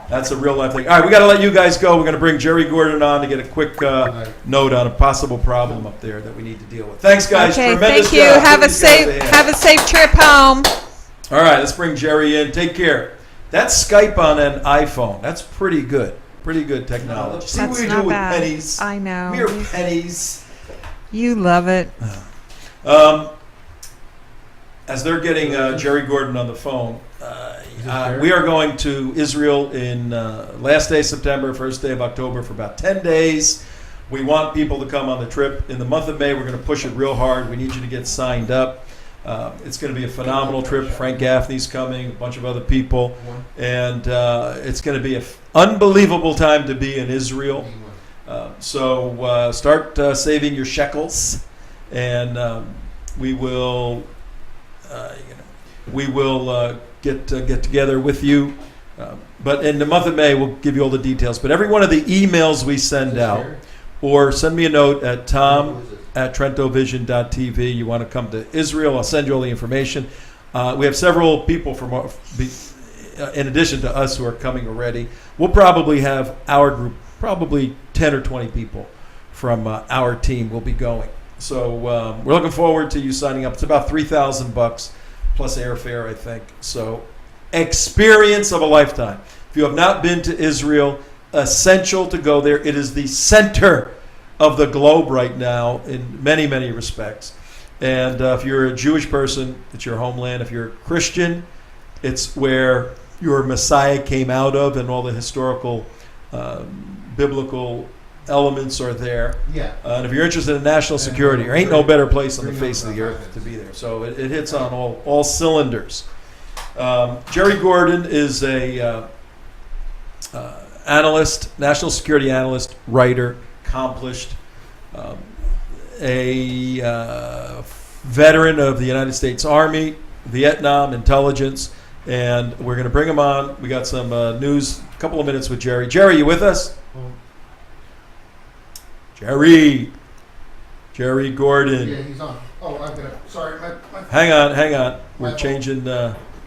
That's a real life thing. All right, we got to let you guys go. We're going to bring Jerry Gordon on to get a quick note on a possible problem up there that we need to deal with. Thanks, guys. Okay, Tremendous thank you. job. Have Give a these guys safe hand. trip home. All right, let's bring Jerry in. Take care. That's Skype on an iPhone. That's pretty good. Pretty good technology. See That's what we not do with bad. pennies. I know. Mere pennies. You love it. As they're getting Jerry Gordon on the phone, we are going to Israel in last day of September, first day of October for about 10 days. We want people to come on the trip. In the month of May, we're going to push it real hard. We need you to get signed up. It's going to be a phenomenal trip. Frank Gaffney's coming, a bunch of other people. And it's going to be an unbelievable time to be in Israel. So start saving your shekels, and we will get together with you. But in the month of May, we'll give you all the details. But every one of the emails we send out, or send me a note at tom@trentovision.tv. You want to come to Israel, I'll send you all the information. We have several people from, in addition to us, who are coming already. We'll probably have our group, probably 10 or 20 people from our team will be going. So we're looking forward to you signing up. It's about $3,000 plus airfare, I think. So experience of a lifetime. If you have not been to Israel, essential to go there. It is the center of the globe right now in many, many respects. And if you're a Jewish person, it's your homeland. If you're a Christian, it's where your Messiah came out of, and all the historical biblical elements are there. Yeah. And if you're interested in national security, there ain't no better place on the face of the earth to be there. So it hits on all cylinders. Jerry Gordon is a analyst, national security analyst, writer, accomplished, a veteran of the United States Army, Vietnam intelligence, and we're going to bring him on. We got some news, a couple of minutes with Jerry. Jerry, you with us? Jerry Gordon. Yeah, he's on. Oh, I'm gonna. Sorry, my Hang on. We're My changing.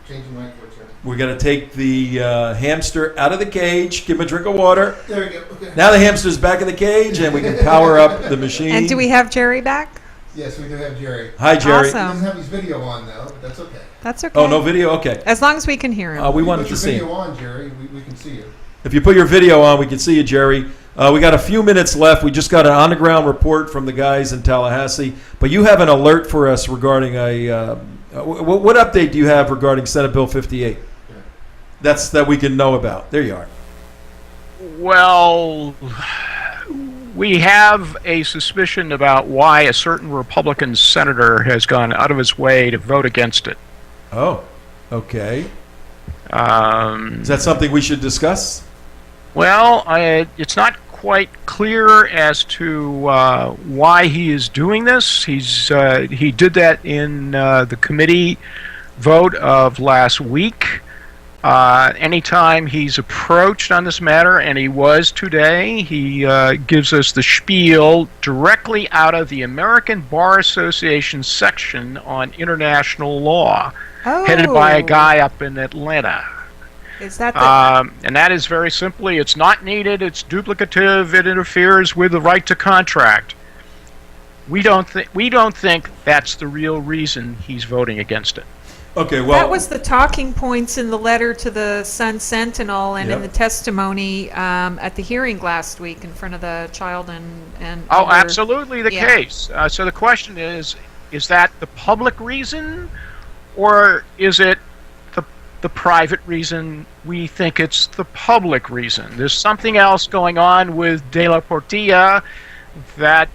changing my cord here. We're going to take the hamster out of the cage, give him a drink of water. There we go. Okay. Now the hamster's back in the cage, and we can power up the machine. And do we have Jerry back? Yes, we do have Jerry. Hi, Jerry. He Awesome. doesn't have his video on though, but that's okay. That's okay. Oh, no video? Okay. As long as we can hear him. We You wanted put to your see him. video on, Jerry. We can see you. If you put your video on, we can see you, Jerry. We got a few minutes left. We just got an on-the-ground report from the guys in Tallahassee. But you have an alert for us regarding what update do you have regarding Senate Bill 58? That we can know about. There you are. Well, we have a suspicion about why a certain Republican senator has gone out of his way to vote against it. Oh, okay. Is that something we should discuss? Well, it's not quite clear as to why he is doing this. He did that in the committee vote of last week. Anytime he's approached on this matter, and he was today, he gives us the spiel directly out of the American Bar Association section on international law, headed by a guy up in Atlanta. Is that the... And that is very simply, it's not needed, it's duplicative, it interferes with the right to contract. We don't think that's the real reason he's voting against it. Okay, well... That was the talking points in the letter to the Sun Sentinel and in Yep. the testimony at the hearing last week in front of the child and Oh, other- absolutely the yeah. case. So the question is that the public reason, or is it the private reason? We think it's the public reason. There's something else going on with De La Portilla that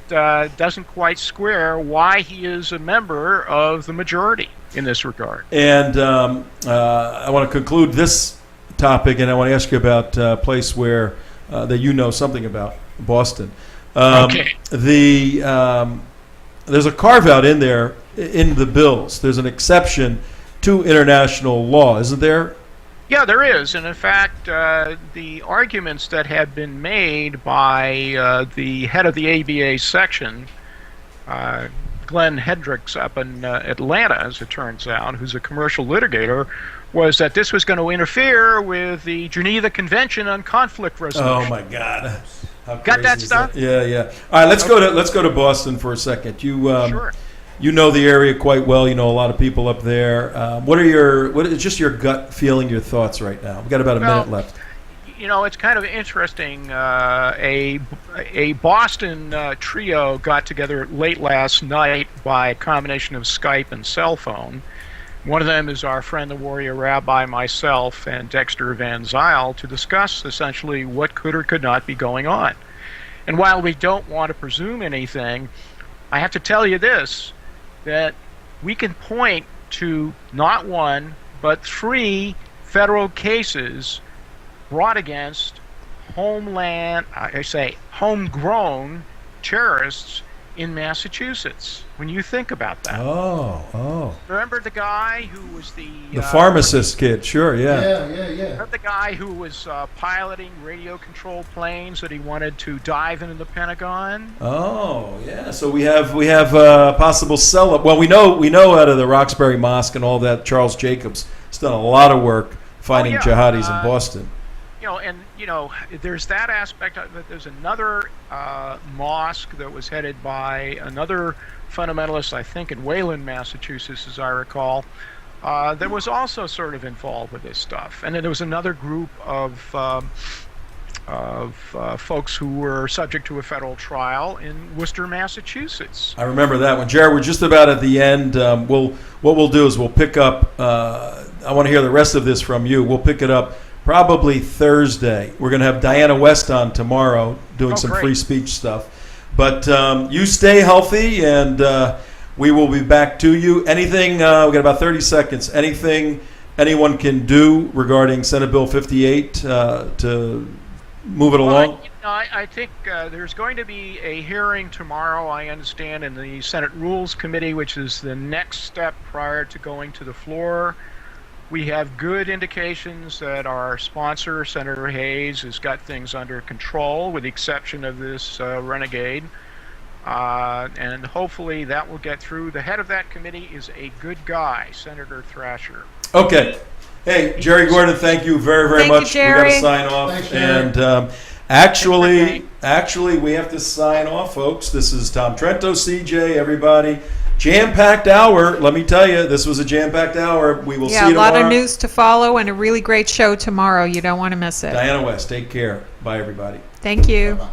doesn't quite square why he is a member of the majority in this regard. And I want to conclude this topic, and I want to ask you about a place where that you know something about, Boston. Okay. There's a carve-out in there in the bills. There's an exception to international law, isn't there? Yeah, there is. And in fact, the arguments that have been made by the head of the ABA section, Glenn Hendricks up in Atlanta, as it turns out, who's a commercial litigator, was that this was going to interfere with the Geneva Convention on Conflict Resolution. Oh my God! How Got that crazy is stuff? Yeah, yeah. All right, let's go to Boston for a second. You Sure. you know the area quite well. You know a lot of people up there. What is just your gut feeling, your thoughts right now? We've got about a minute left. You know, it's kind of interesting. A Boston trio got together late last night by a combination of Skype and cell phone. One of them is our friend, the Warrior Rabbi, myself, and Dexter Van Zyl, to discuss essentially what could or could not be going on. And while we don't want to presume anything, I have to tell you this, that we can point to not one, but 3 federal cases brought against homegrown terrorists in Massachusetts. When you think about that. Oh. Remember the guy who was The pharmacist kid, sure, yeah. Yeah. Remember the guy who was piloting radio-controlled planes that he wanted to dive into the Pentagon? Oh, yeah. So we have possible sell-up. Well, we know out of the Roxbury Mosque and all that. Charles Jacobs has done a lot of work fighting jihadis in Boston. There's that aspect of it. There's another mosque that was headed by another fundamentalist, I think, in Wayland, Massachusetts, as I recall, that was also sort of involved with this stuff. And then there was another group of folks who were subject to a federal trial in Worcester, Massachusetts. I remember that one. Jared, we're just about at the end. What we'll do is we'll pick up, I want to hear the rest of this from you. We'll pick it up probably Thursday. We're going to have Diana West on tomorrow doing some great. free speech stuff. But you stay healthy, and we will be back to you. Anything, we've got about 30 seconds, anything anyone can do regarding Senate Bill 58 to move it along? I think there's going to be a hearing tomorrow, I understand, in the Senate Rules Committee, which is the next step prior to going to the floor. We have good indications that our sponsor, Senator Hayes, has got things under control, with the exception of this renegade. And hopefully that will get through. The head of that committee is a good guy, Senator Thrasher. Okay. Hey, Jerry Gordon, thank you very, very Thank you, much. Jerry. We got to sign off. Thanks, Jerry. And Actually, we have to sign off, folks. This is Tom Trento, CJ, everybody. Jam-packed hour. Let me tell you, this was a jam-packed hour. We will see you Yeah, a lot tomorrow. of news to follow and a really great show tomorrow. You don't want to miss it. Diana West, take care. Bye, everybody. Thank you. Bye-bye.